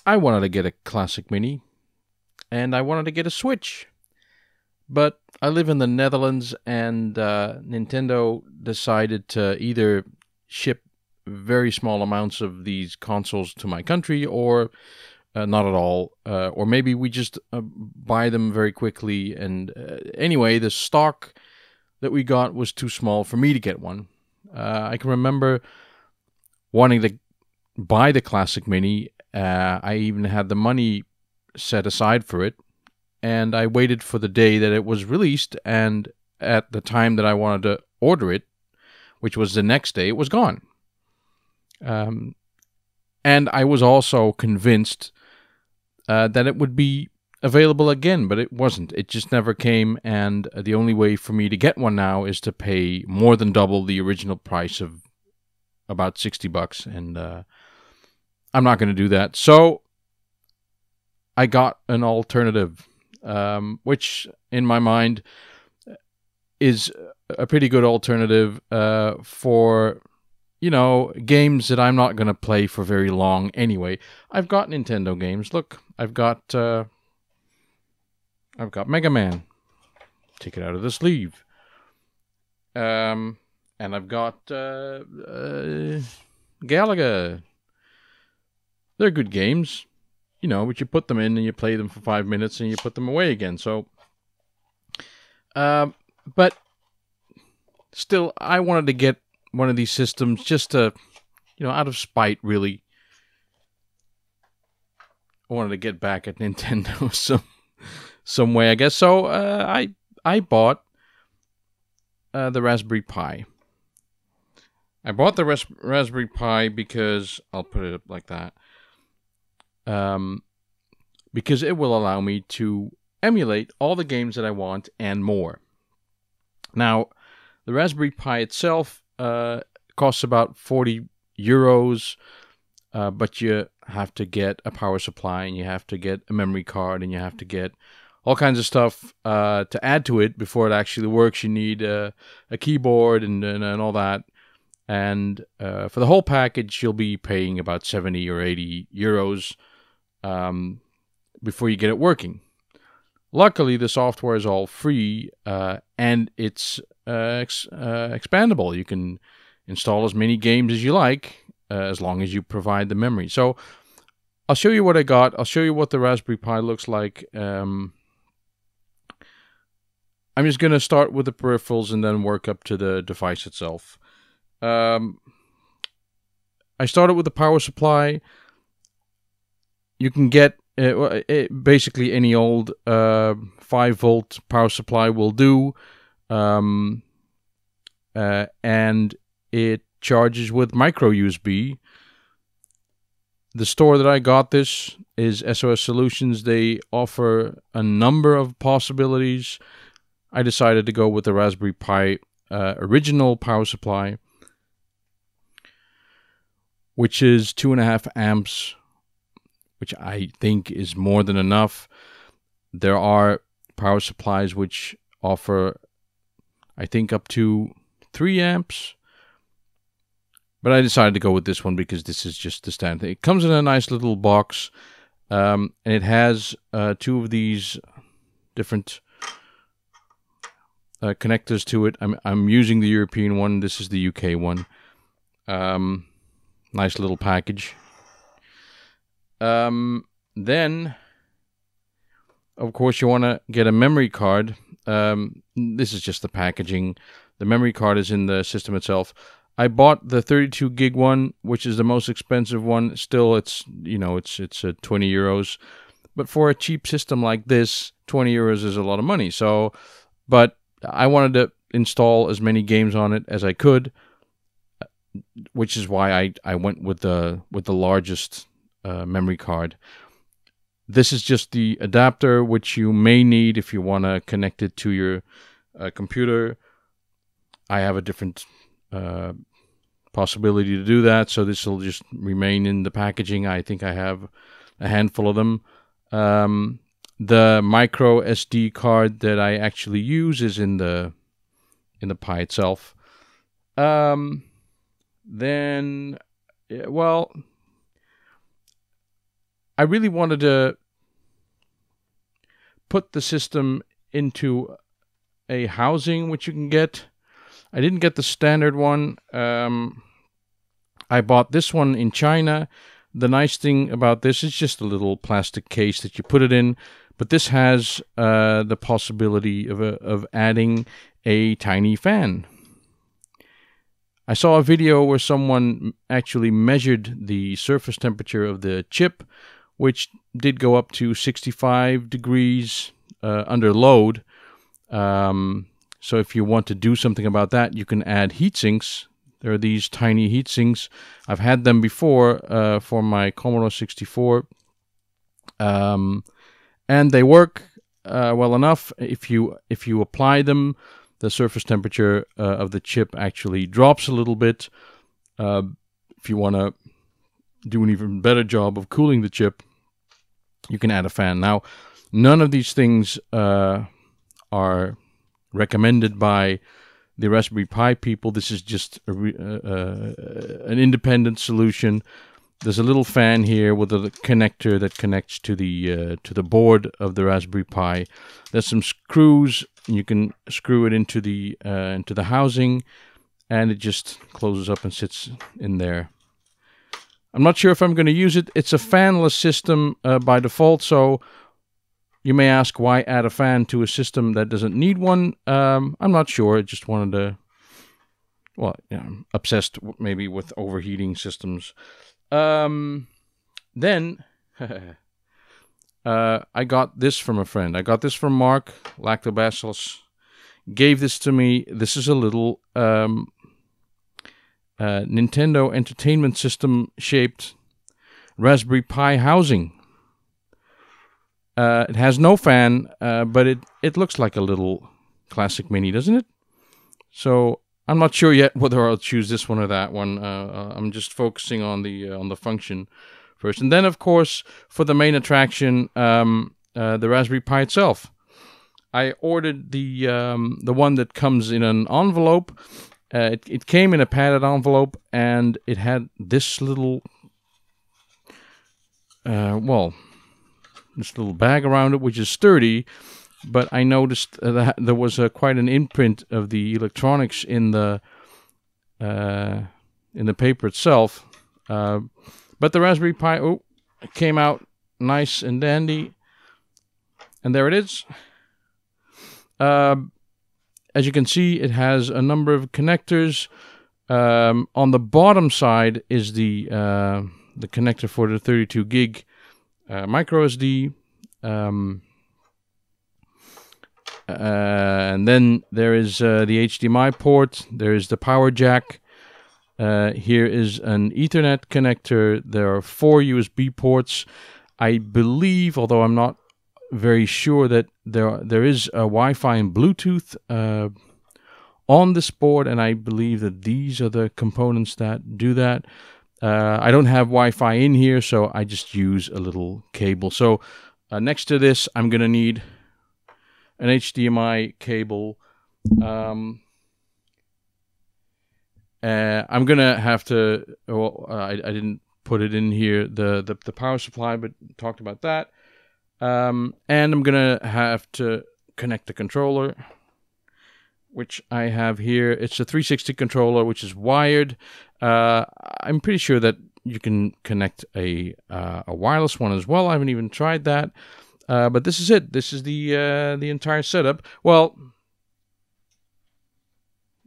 I wanted to get a classic mini, and I wanted to get a Switch. But I live in the Netherlands, and Nintendo decided to either ship very small amounts of these consoles to my country, or not at all, or maybe we just buy them very quickly. And anyway, the stock that we got was too small for me to get one. I can remember wanting to buy the Classic Mini. I even had the money set aside for it, and I waited for the day that it was released, and at the time that I wanted to order it, which was the next day, it was gone. And I was also convinced that it would be available again, but it wasn't. It just never came, and the only way for me to get one now is to pay more than double the original price of about $60, and I'm not going to do that. So I got an alternative, which in my mind is a pretty good alternative for, you know, games that I'm not going to play for very long anyway. I've got Nintendo games. Look, I've got Megaman. Take it out of the sleeve. And I've got Galaga. They're good games, you know, but you put them in and you play them for 5 minutes and you put them away again. So, but still, I wanted to get one of these systems just to, you know, out of spite, really. I wanted to get back at Nintendo some way, I guess. So I bought the Raspberry Pi. I bought the Raspberry Pi because, I'll put it up like that, because it will allow me to emulate all the games that I want and more. Now, the Raspberry Pi itself costs about €40, but you have to get a power supply, and you have to get a memory card, and you have to get all kinds of stuff to add to it before it actually works. You need a keyboard and all that. And for the whole package, you'll be paying about 70 or 80 euros before you get it working. Luckily, the software is all free, and it's expandable. You can install as many games as you like, as long as you provide the memory. So I'll show you what I got. I'll show you what the Raspberry Pi looks like. I'm just going to start with the peripherals and then work up to the device itself. I started with the power supply. You can get basically any old 5-volt power supply will do, and it charges with micro USB. The store that I got this is SOS Solutions. They offer a number of possibilities. I decided to go with the Raspberry Pi original power supply, which is 2.5 amps, which I think is more than enough. There are power supplies which offer, I think, up to 3 amps. But I decided to go with this one because this is just the standard. It comes in a nice little box, and it has 2 of these different connectors to it. I'm using the European one. This is the UK one. Nice little package. Then, of course, you want to get a memory card. This is just the packaging. The memory card is in the system itself. I bought the 32 gig one, which is the most expensive one. Still, it's, you know, it's 20 euros. But for a cheap system like this, 20 euros is a lot of money. So, but I wanted to install as many games on it as I could, which is why I went with the largest memory card. This is just the adapter, which you may need if you want to connect it to your computer. I have a different possibility to do that, so this will just remain in the packaging. I think I have a handful of them. The micro SD card that I actually use is in the Pi itself. Then, well, I really wanted to put the system into a housing which you can get. I didn't get the standard one. I bought this one in China. The nice thing about this is just a little plastic case that you put it in, but this has the possibility of adding a tiny fan. I saw a video where someone actually measured the surface temperature of the chip, which did go up to 65 degrees under load. So if you want to do something about that, you can add heat sinks. There are these tiny heat sinks. I've had them before for my Commodore 64. And they work well enough. If you apply them, the surface temperature of the chip actually drops a little bit. If you want to do an even better job of cooling the chip, you can add a fan. Now, none of these things are recommended by the Raspberry Pi people. This is just an independent solution. There's a little fan here with a connector that connects to the board of the Raspberry Pi. There's some screws. You can screw it into the housing, and it just closes up and sits in there. I'm not sure if I'm going to use it. It's a fanless system by default, so you may ask, why add a fan to a system that doesn't need one? I'm not sure. I just wanted to, well, I'm obsessed maybe with overheating systems. Then I got this from a friend. I got this from Mark, Lactobacillus. Gave this to me. This is a little Nintendo Entertainment System shaped Raspberry Pi housing. It has no fan, but it looks like a little classic mini, doesn't it? So I'm not sure yet whether I'll choose this one or that one. I'm just focusing on the function first, and then of course for the main attraction, the Raspberry Pi itself. I ordered the one that comes in an envelope. It came in a padded envelope, and it had this little this little bag around it, which is sturdy, but I noticed that there was quite an imprint of the electronics in the paper itself. But the Raspberry Pi, it came out nice and dandy, and there it is. As you can see, it has a number of connectors. On the bottom side is the connector for the 32 gig micro SD, and then there is the HDMI port. There is the power jack. Here is an Ethernet connector. There are 4 USB ports. I believe, although I'm not very sure, that there is a Wi-Fi and Bluetooth on this board, and I believe that these are the components that do that. I don't have Wi-Fi in here, so I just use a little cable. So next to this, I'm going to need an HDMI cable. I'm going to have to, I didn't put it in here, the power supply, but talked about that. And I'm going to have to connect the controller, which I have here. It's a 360 controller, which is wired. I'm pretty sure that you can connect a wireless one as well. I haven't even tried that. But this is it. This is the entire setup. Well,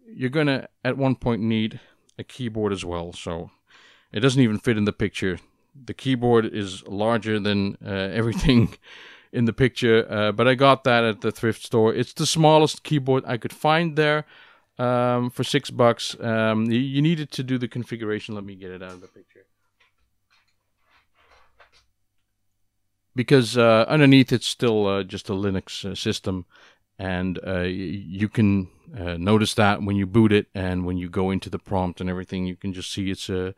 you're going to, at one point, need a keyboard as well. So it doesn't even fit in the picture. The keyboard is larger than everything in the picture, but I got that at the thrift store. It's the smallest keyboard I could find there for $6. You needed to do the configuration. Let me get it out of the picture. Because underneath it's still just a Linux system, and you can notice that when you boot it and when you go into the prompt and everything, you can just see it's a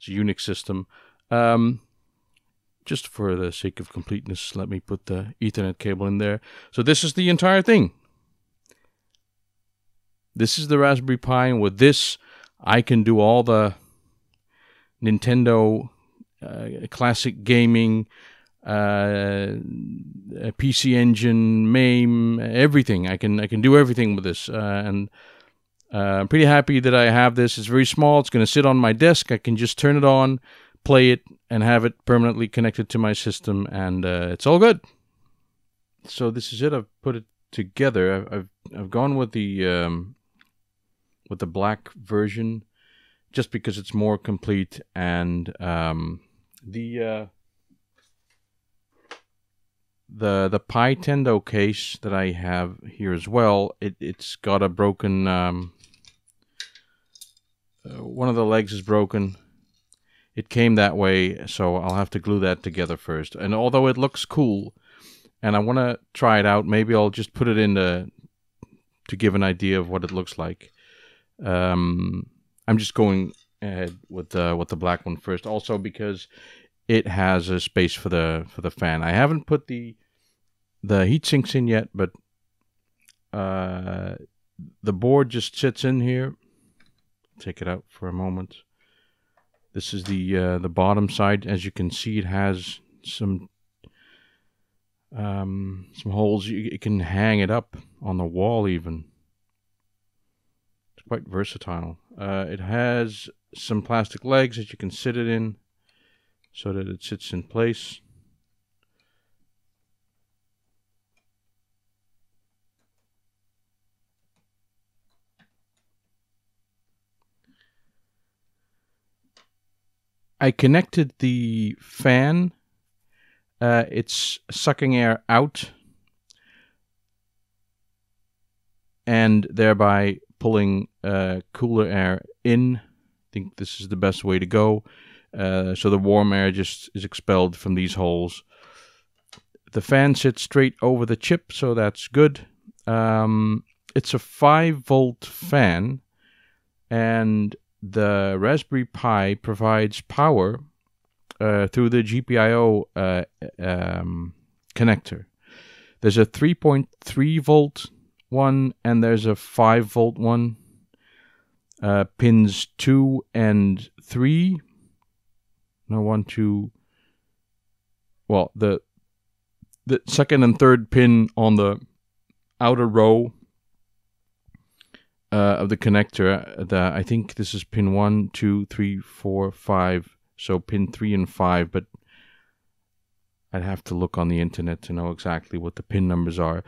Unix system. Just for the sake of completeness, let me put the Ethernet cable in there. So this is the entire thing. This is the Raspberry Pi, and with this, I can do all the Nintendo classic gaming, PC Engine, MAME, everything. I can do everything with this, and I'm pretty happy that I have this. It's very small. It's going to sit on my desk. I can just turn it on, play it, and have it permanently connected to my system, and it's all good. So this is it. I've put it together. I've gone with the black version just because it's more complete, and the Pytendo case that I have here as well, it's got a broken one of the legs is broken. It came that way, so I'll have to glue that together first. And although it looks cool and I want to try it out, maybe I'll just put it in to give an idea of what it looks like. I'm just going ahead with the black one first, also because it has a space for the fan. I haven't put the heat sinks in yet, but the board just sits in here. Take it out for a moment. This is the bottom side. As you can see, it has some holes. You can hang it up on the wall even. It's quite versatile. It has some plastic legs that you can sit it in so that it sits in place. I connected the fan. It's sucking air out and thereby pulling cooler air in. I think this is the best way to go. So the warm air just is expelled from these holes. The fan sits straight over the chip, so that's good. It's a 5-volt fan, and the Raspberry Pi provides power through the GPIO connector. There's a 3.3 volt one and there's a 5 volt one. Pins 2 and 3. No, 1, 2. Well, the second and third pin on the outer row of the connector. I think this is pin 1, 2, 3, 4, 5. So pin 3 and 5, but I'd have to look on the internet to know exactly what the pin numbers are.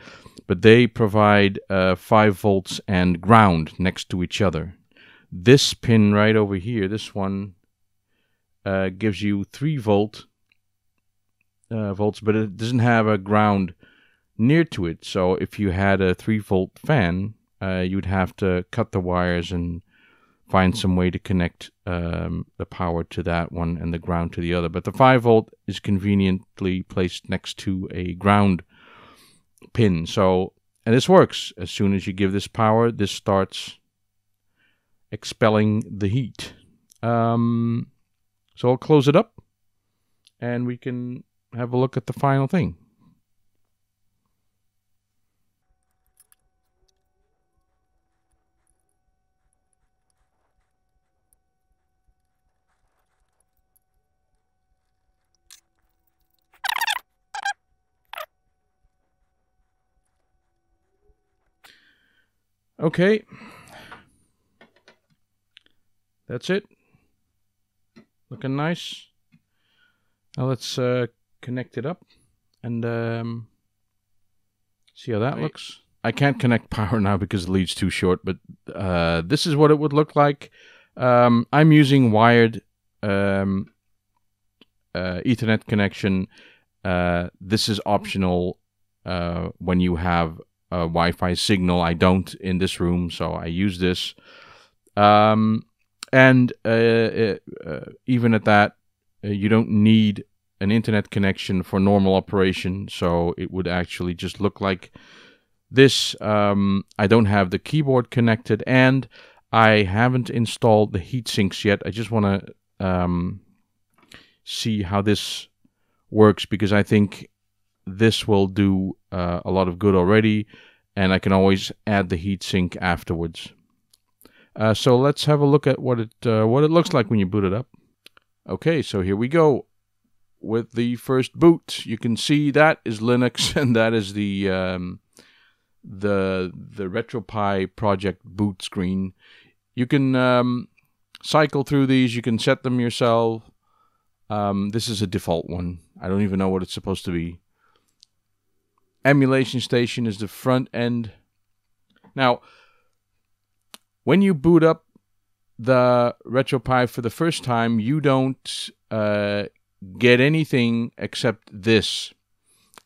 But they provide 5 volts and ground next to each other. This pin right over here, this one, gives you 3 volts, but it doesn't have a ground near to it. So if you had a 3-volt fan, you'd have to cut the wires and find some way to connect the power to that one and the ground to the other. But the 5-volt is conveniently placed next to a ground pin. So, and this works. As soon as you give this power, this starts expelling the heat. So I'll close it up and we can have a look at the final thing. Okay, that's it. Looking nice. Now let's connect it up and see how that looks. I can't connect power now because the lead's too short, but this is what it would look like. I'm using wired Ethernet connection. This is optional when you have a Wi-Fi signal. I don't in this room, so I use this. And even at that, you don't need an internet connection for normal operation, so it would actually just look like this. I don't have the keyboard connected, and I haven't installed the heat sinks yet. I just want to see how this works, because I think this will do a lot of good already, and I can always add the heatsink afterwards. So let's have a look at what it looks like when you boot it up. Okay, so here we go with the first boot. You can see that is Linux, and that is the RetroPie project boot screen. You can cycle through these. You can set them yourself. This is a default one. I don't even know what it's supposed to be. Emulation station is the front end. Now, when you boot up the RetroPie for the first time, you don't get anything except this.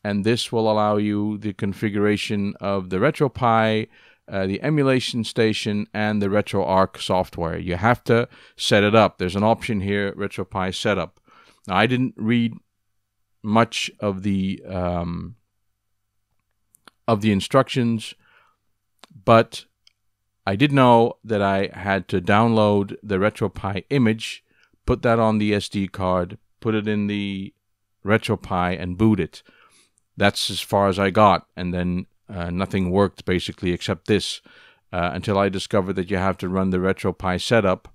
And this will allow you the configuration of the RetroPie, the emulation station, and the RetroArch software. You have to set it up. There's an option here, RetroPie Setup. Now, I didn't read much of the instructions, but I did know that I had to download the RetroPie image, put that on the SD card, put it in the RetroPie, and boot it. That's as far as I got, and then nothing worked basically except this until I discovered that you have to run the RetroPie setup.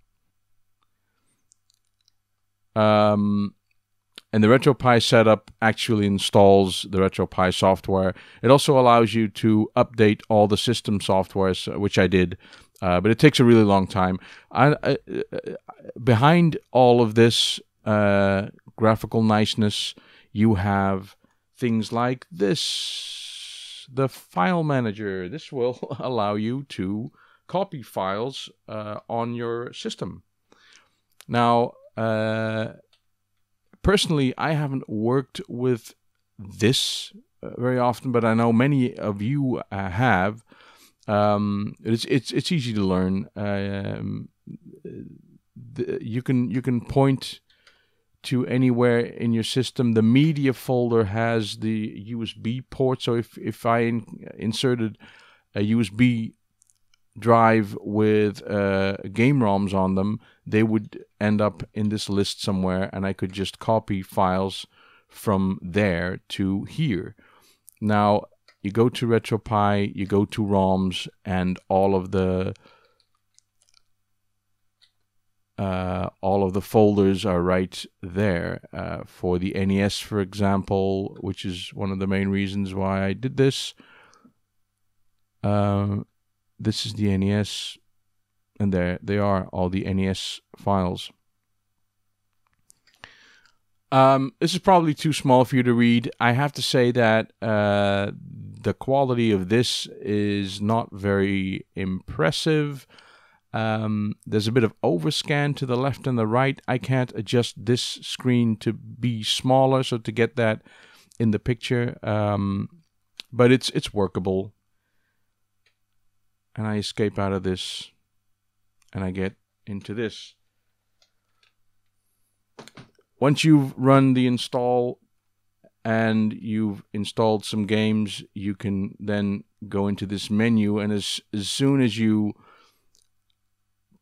And the RetroPie setup actually installs the RetroPie software. It also allows you to update all the system softwares, which I did, but it takes a really long time. Behind all of this graphical niceness, you have things like this, the file manager. This will allow you to copy files on your system. Now, personally, I haven't worked with this very often, but I know many of you have. It's easy to learn. You can point to anywhere in your system. The media folder has the USB port, so if I inserted a USB drive with game ROMs on them, they would end up in this list somewhere, and I could just copy files from there to here. Now, you go to RetroPie, you go to ROMs, and all of the folders are right there. For the NES, for example, which is one of the main reasons why I did this. This is the NES, and there they are, all the NES files. This is probably too small for you to read. I have to say that the quality of this is not very impressive. There's a bit of overscan to the left and the right. I can't adjust this screen to be smaller, so to get that in the picture. But it's workable. And I escape out of this, and I get into this. Once you've run the install and you've installed some games, you can then go into this menu, and as soon as you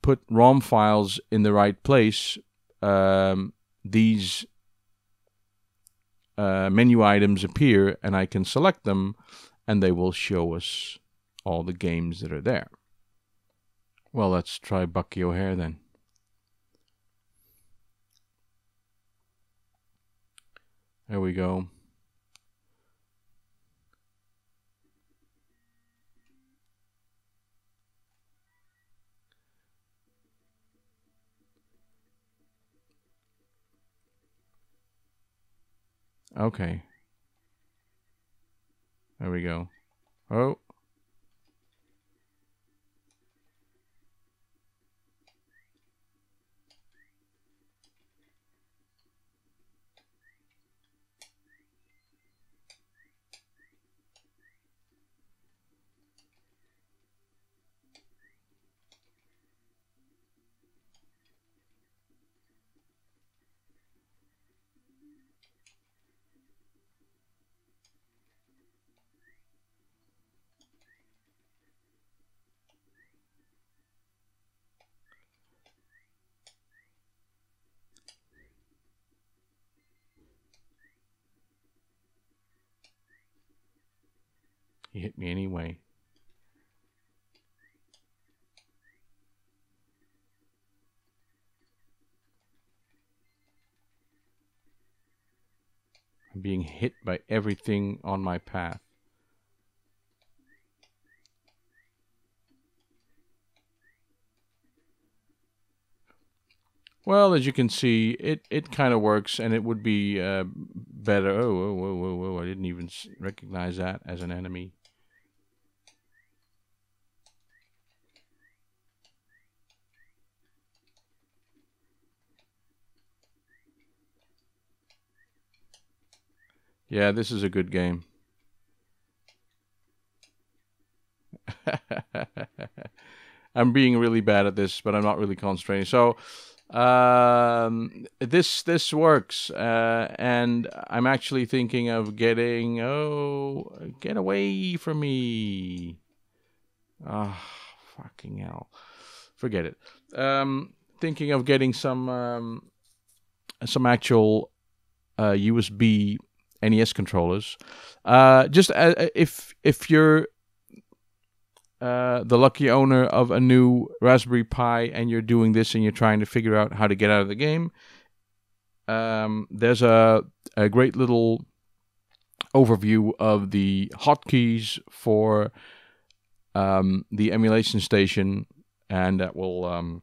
put ROM files in the right place, these menu items appear, and I can select them, and they will show us all the games that are there. Well, let's try Bucky O'Hare then. There we go. Okay. There we go. Oh. He hit me anyway. being hit by everything on my path. Well, as you can see, it kind of works, and it would be better. Oh, whoa, whoa, whoa, I didn't even recognize that as an enemy. Yeah, this is a good game. I'm being really bad at this, but I'm not really concentrating. So this works, and I'm actually thinking of getting. Oh, get away from me! Ah, fucking hell! Forget it. Thinking of getting some actual USB NES controllers. Just if you're the lucky owner of a new Raspberry Pi and you're doing this and you're trying to figure out how to get out of the game, there's a great little overview of the hotkeys for the emulation station, and that will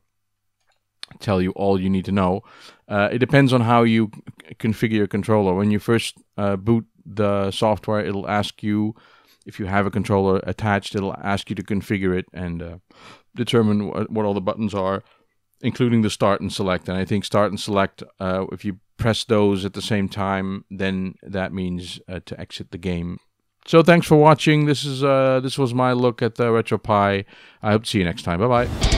tell you all you need to know. It depends on how you configure your controller. When you first boot the software, it'll ask you if you have a controller attached. It'll ask you to configure it and determine what all the buttons are, including the start and select. And I think start and select, if you press those at the same time, then that means to exit the game. So thanks for watching. This was my look at the RetroPie. I hope to see you next time. Bye bye.